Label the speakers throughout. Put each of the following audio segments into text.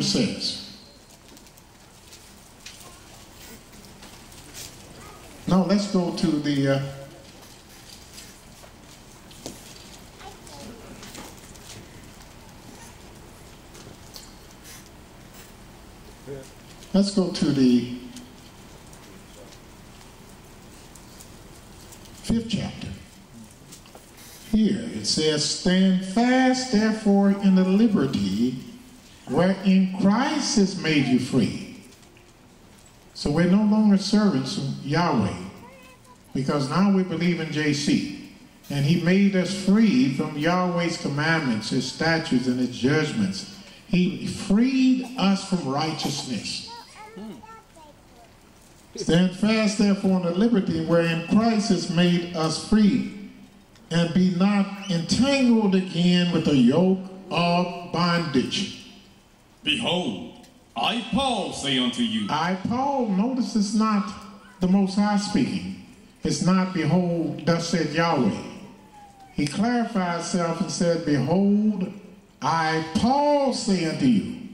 Speaker 1: Scripture says. Now let's go to the let's go to the 5th chapter. Here it says, stand fast therefore in the liberty wherein Christ has made you free. So we're no longer servants of Yahweh, because now we believe in JC. And he made us free from Yahweh's commandments, his statutes, and his judgments. He freed us from righteousness. Stand fast therefore in the liberty wherein Christ has made us free, and be not entangled again with the yoke of bondage.
Speaker 2: Behold, I, Paul, say unto you.
Speaker 1: I, Paul, notice it's not the Most High speaking. It's not, behold, thus said Yahweh. He clarified himself and said, behold, I, Paul, say unto you,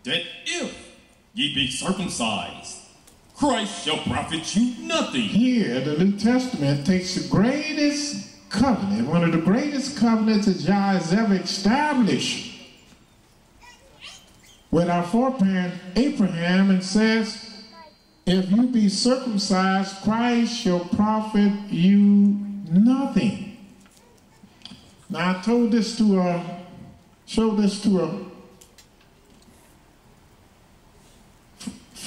Speaker 2: that if ye be circumcised, Christ shall profit you nothing.
Speaker 1: Here, the New Testament takes the greatest covenant, one of the greatest covenants that Yah has ever established with our foreparent Abraham, and says, if you be circumcised, Christ shall profit you nothing. Now I told this to showed this to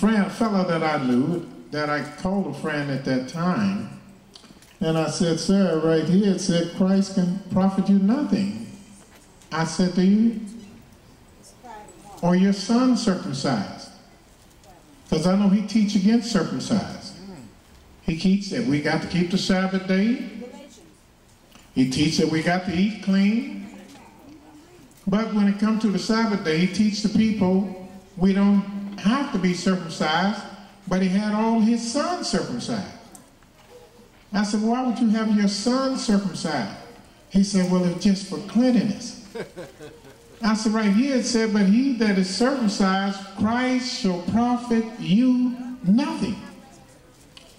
Speaker 1: a fellow that I knew, that I called a friend at that time. And I said, sir, right here it said Christ can profit you nothing. I said to you, or your son circumcised? Because I know he teach against circumcised. He teach that we got to keep the Sabbath day. He teach that we got to eat clean. But when it comes to the Sabbath day, he teach the people we don't have to be circumcised, but he had all his sons circumcised. I said, why would you have your son circumcised? He said, well, it's just for cleanliness. I said, right here it said, but he that is circumcised, Christ shall profit you nothing.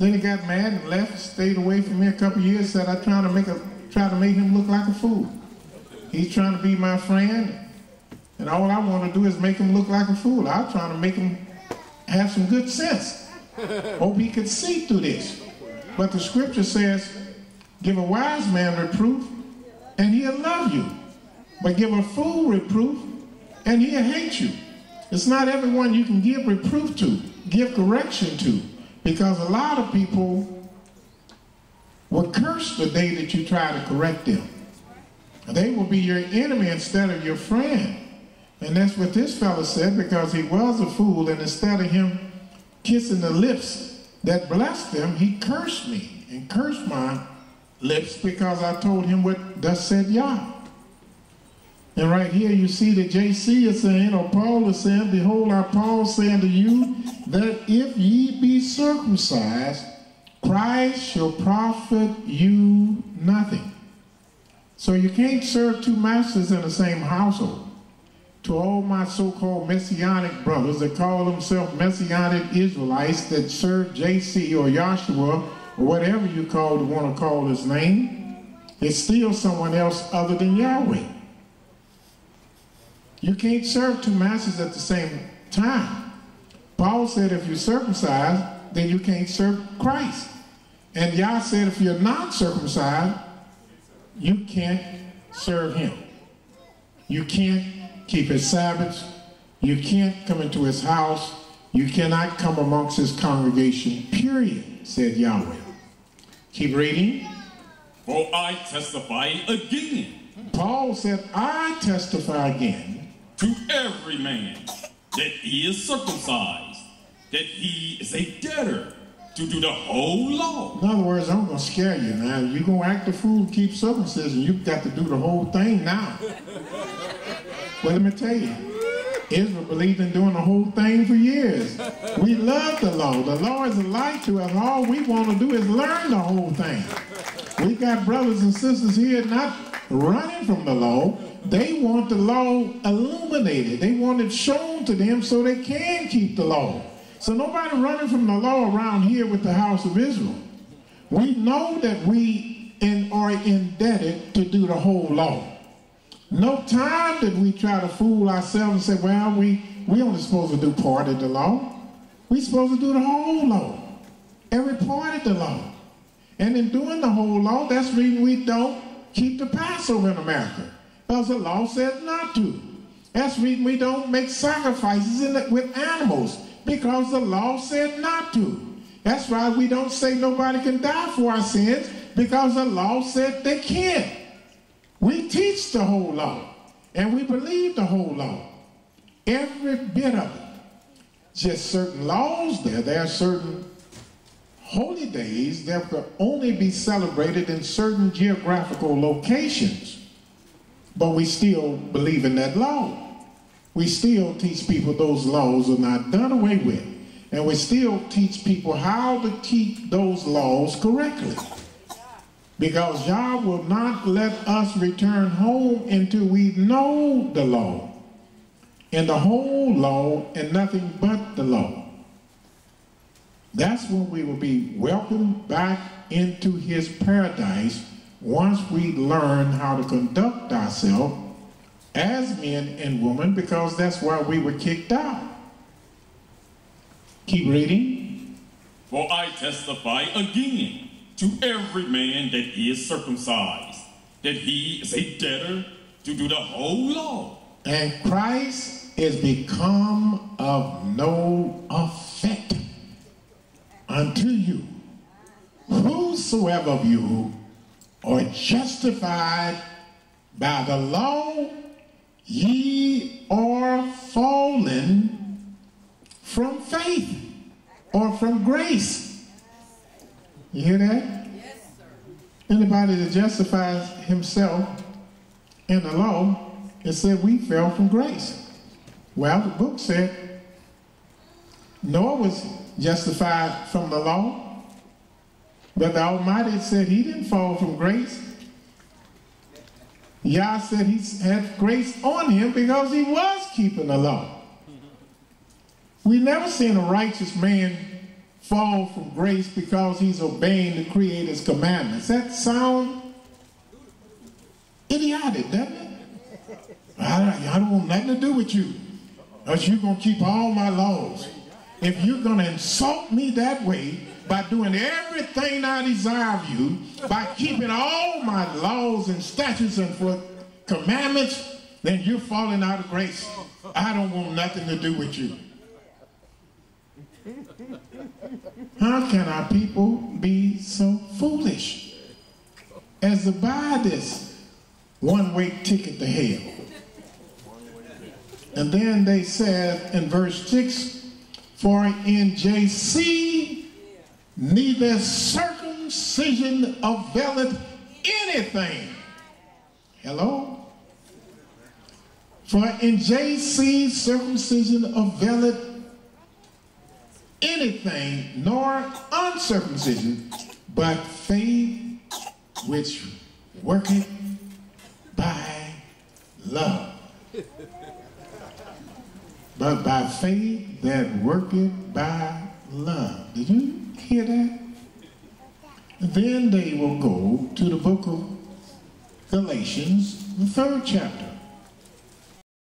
Speaker 1: Then he got mad and left, stayed away from me a couple of years, said I try to make him look like a fool. He's trying to be my friend, and all I want to do is make him look like a fool. I'm trying to make him have some good sense. Hope he could see through this. But the scripture says, give a wise man reproof, and he'll love you. But give a fool reproof, and he'll hate you. It's not everyone you can give reproof to, give correction to, because a lot of people will curse the day that you try to correct them. They will be your enemy instead of your friend. And that's what this fellow said, because he was a fool, and instead of him kissing the lips that blessed him, he cursed me and cursed my lips because I told him what thus said Yah. And right here you see that JC is saying, or Paul is saying, behold, I Paul say unto you, that if ye be circumcised, Christ shall profit you nothing. So you can't serve two masters in the same household. To all my so-called Messianic brothers that call themselves Messianic Israelites that serve JC or Yahshua or whatever you want to call his name, it's still someone else other than Yahweh. You can't serve two masters at the same time. Paul said if you're circumcised, then you can't serve Christ. And Yah said if you're not circumcised, you can't serve him. You can't keep his Sabbaths. You can't come into his house. You cannot come amongst his congregation, period, said Yahweh. Keep reading.
Speaker 2: For I testify again.
Speaker 1: Paul said, I testify again.
Speaker 2: To every man that he is circumcised, that he is a debtor to do the whole law.
Speaker 1: In other words, I'm going to scare you now. You're going to act a fool and keep circumcision. You've got to do the whole thing now. Well, let me tell you, Israel believed in doing the whole thing for years. We love the law. The law is a light to us. All we want to do is learn the whole thing. We got brothers and sisters here not running from the law. They want the law illuminated. They want it shown to them so they can keep the law. So nobody running from the law around here with the house of Israel. We know that we are indebted to do the whole law. No time did we try to fool ourselves and say, well, we only supposed to do part of the law. We're supposed to do the whole law. Every part of the law. And in doing the whole law, that's the reason we don't keep the Passover in America. Because the law says not to. That's the reason we don't make sacrifices with animals. Because the law said not to. That's why we don't say nobody can die for our sins. Because the law said they can't. We teach the whole law. And we believe the whole law. Every bit of it. Just certain laws there. There are certain holy days that could only be celebrated in certain geographical locations. But we still believe in that law. We still teach people those laws are not done away with. And we still teach people how to keep those laws correctly. Because Yah will not let us return home until we know the law. And the whole law and nothing but the law. That's when we will be welcomed back into his paradise once we learn how to conduct ourselves as men and women, because that's why we were kicked out. Keep reading.
Speaker 2: For I testify again to every man that is circumcised, that he is a debtor to do the whole law.
Speaker 1: And Christ is become of no effect unto you. Whosoever of you are justified by the law, ye are fallen from faith or from grace. You hear that? Yes, sir. Anybody that justifies himself in the law, it said we fell from grace. Well, the book said Noah was justified from the law, but the Almighty said he didn't fall from grace. Yah said he had grace on him because he was keeping the law. We never seen a righteous man fall from grace because he's obeying the Creator's commandments. That sound idiotic, doesn't it? I don't want nothing to do with you, because you're going to keep all my laws. If you're going to insult me that way by doing everything I desire of you, by keeping all my laws and statutes and commandments, then you're falling out of grace. I don't want nothing to do with you. How can our people be so foolish as to buy this one-way ticket to hell? And then they said in verse 6, for in JC neither circumcision availeth anything. Hello? For in JC circumcision availeth anything, nor uncircumcision, but faith which worketh by love. But by faith that worketh by love. Did you hear that? And then they will go to the book of Galatians, the 3rd chapter.